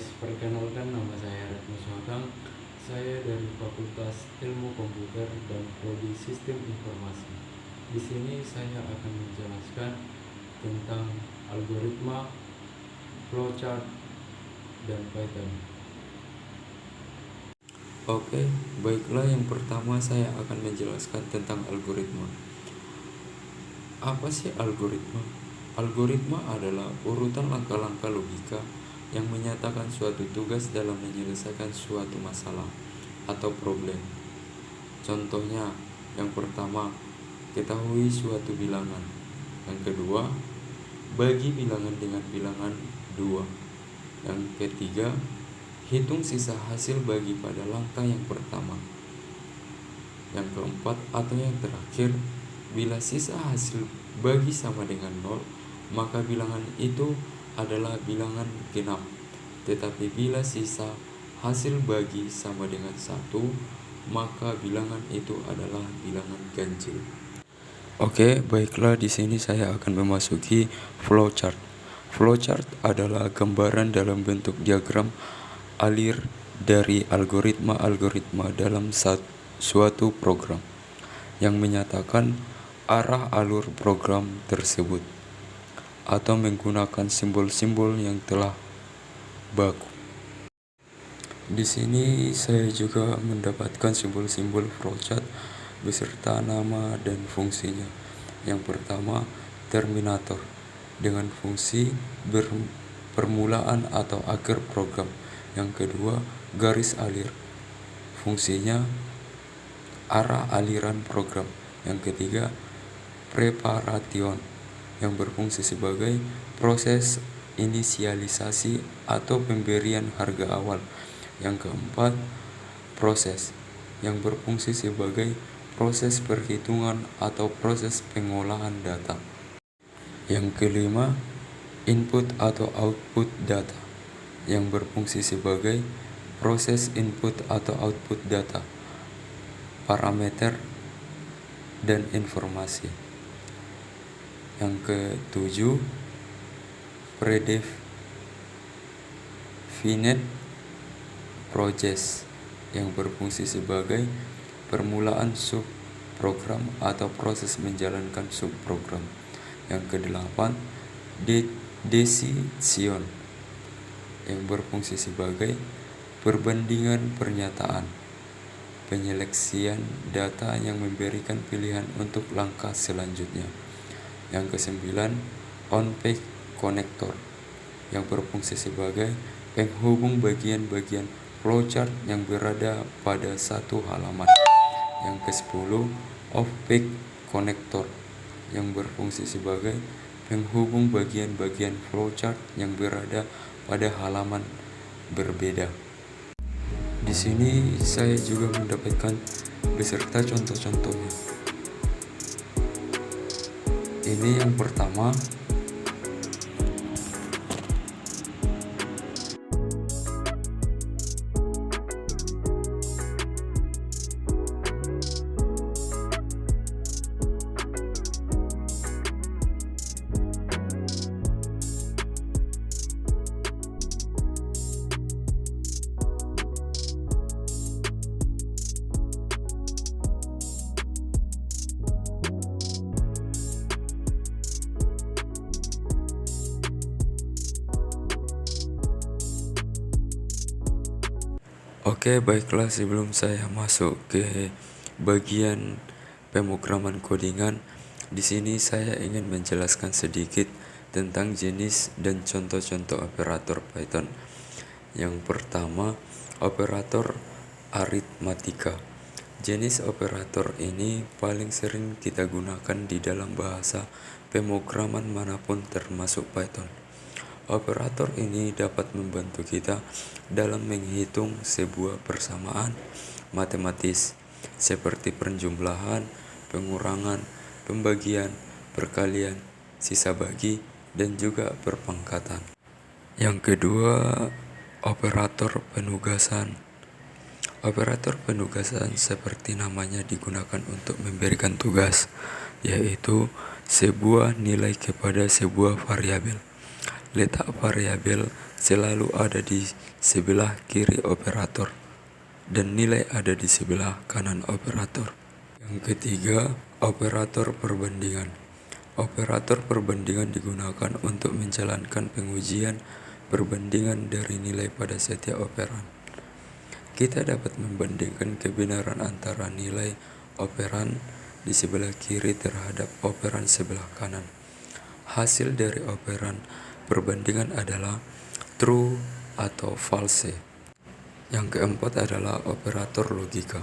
guys, perkenalkan nama saya Retno Suhagam. Saya dari Fakultas Ilmu Komputer dan Prodi Sistem Informasi. Di sini saya akan menjelaskan tentang algoritma, flowchart, dan Python. Oke, baiklah, yang pertama saya akan menjelaskan tentang algoritma. Apa sih algoritma? Algoritma adalah urutan langkah-langkah logika yang menyatakan suatu tugas dalam menyelesaikan suatu masalah atau problem. Contohnya, yang pertama, ketahui suatu bilangan. Yang kedua, bagi bilangan dengan bilangan 2. Yang ketiga, hitung sisa hasil bagi pada langkah yang pertama. Yang keempat atau yang terakhir, bila sisa hasil bagi sama dengan 0, maka bilangan itu adalah bilangan genap. Tetapi bila sisa hasil bagi sama dengan 1, maka bilangan itu adalah bilangan ganjil. Oke, baiklah, di sini saya akan memasuki flowchart. Flowchart adalah gambaran dalam bentuk diagram alir dari algoritma dalam suatu program yang menyatakan arah alur program tersebut atau menggunakan simbol-simbol yang telah baku. Di sini saya juga mendapatkan simbol-simbol flowchart beserta nama dan fungsinya. Yang pertama, terminator dengan fungsi permulaan atau akhir program. Yang kedua, garis alir, fungsinya arah aliran program. Yang ketiga, preparation yang berfungsi sebagai proses inisialisasi atau pemberian harga awal. Yang keempat, proses yang berfungsi sebagai proses perhitungan atau proses pengolahan data. Yang kelima, input atau output data yang berfungsi sebagai proses input atau output data, parameter, dan informasi. Yang ketujuh, predefinite process yang berfungsi sebagai permulaan subprogram atau proses menjalankan subprogram. Yang kedelapan, decision yang berfungsi sebagai perbandingan pernyataan, penyeleksian data yang memberikan pilihan untuk langkah selanjutnya. Yang kesembilan, on-page connector yang berfungsi sebagai penghubung bagian-bagian flowchart yang berada pada satu halaman. Yang ke-10, off-page connector yang berfungsi sebagai penghubung bagian-bagian flowchart yang berada pada halaman berbeda. Di sini saya juga mendapatkan beserta contoh-contohnya. Ini yang pertama, Oke, baiklah, sebelum saya masuk ke bagian pemrograman codingan, di sini saya ingin menjelaskan sedikit tentang jenis dan contoh-contoh operator Python. Yang pertama, operator aritmatika. Jenis operator ini paling sering kita gunakan di dalam bahasa pemrograman manapun termasuk Python. Operator ini dapat membantu kita dalam menghitung sebuah persamaan matematis seperti penjumlahan, pengurangan, pembagian, perkalian, sisa bagi, dan juga perpangkatan. Yang kedua, operator penugasan. Operator penugasan seperti namanya digunakan untuk memberikan tugas, yaitu sebuah nilai kepada sebuah variabel. Letak variabel selalu ada di sebelah kiri operator dan nilai ada di sebelah kanan operator. Yang ketiga, operator perbandingan. Operator perbandingan digunakan untuk menjalankan pengujian perbandingan dari nilai pada setiap operan. Kita dapat membandingkan kebenaran antara nilai operan di sebelah kiri terhadap operan sebelah kanan. Hasil dari operan perbandingan adalah true atau false. Yang keempat adalah operator logika.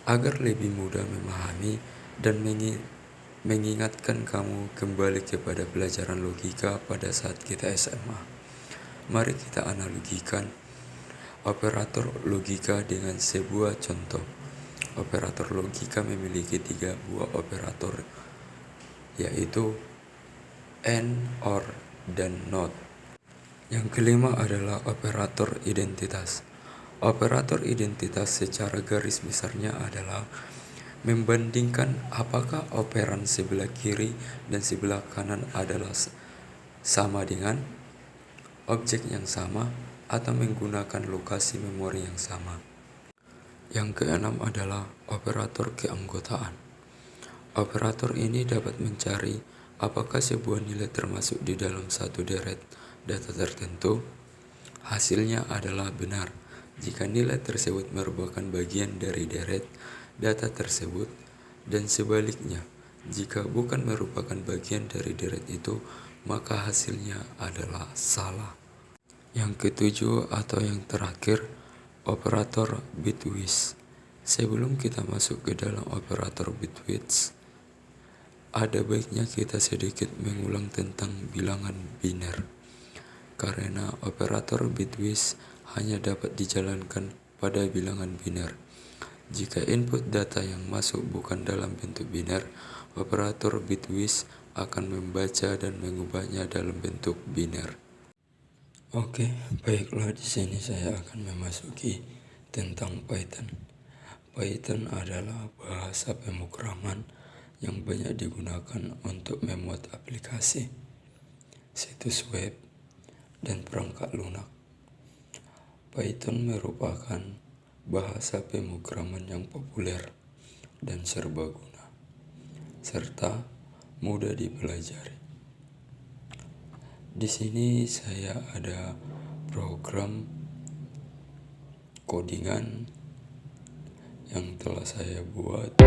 Agar lebih mudah memahami dan mengingatkan kamu kembali kepada pelajaran logika pada saat kita SMA. Mari kita analogikan operator logika dengan sebuah contoh. Operator logika memiliki 3 buah operator, yaitu AND, OR, dan NOT. Yang kelima adalah operator identitas. Operator identitas secara garis besarnya adalah membandingkan apakah operan sebelah kiri dan sebelah kanan adalah sama dengan objek yang sama atau menggunakan lokasi memori yang sama. Yang keenam adalah operator keanggotaan. Operator ini dapat mencari apakah sebuah nilai termasuk di dalam satu deret data tertentu. Hasilnya adalah benar jika nilai tersebut merupakan bagian dari deret data tersebut, dan sebaliknya, jika bukan merupakan bagian dari deret itu, maka hasilnya adalah salah. Yang ketujuh atau yang terakhir, operator bitwise. Sebelum kita masuk ke dalam operator bitwise, ada baiknya kita sedikit mengulang tentang bilangan biner, karena operator bitwise hanya dapat dijalankan pada bilangan biner. Jika input data yang masuk bukan dalam bentuk biner, operator bitwise akan membaca dan mengubahnya dalam bentuk biner. Oke, baiklah, di sini saya akan memasuki tentang Python. Python adalah bahasa pemrograman yang banyak digunakan untuk membuat aplikasi, situs web, dan perangkat lunak. Python merupakan bahasa pemrograman yang populer dan serbaguna, serta mudah dipelajari. Di sini saya ada program codingan yang telah saya buat.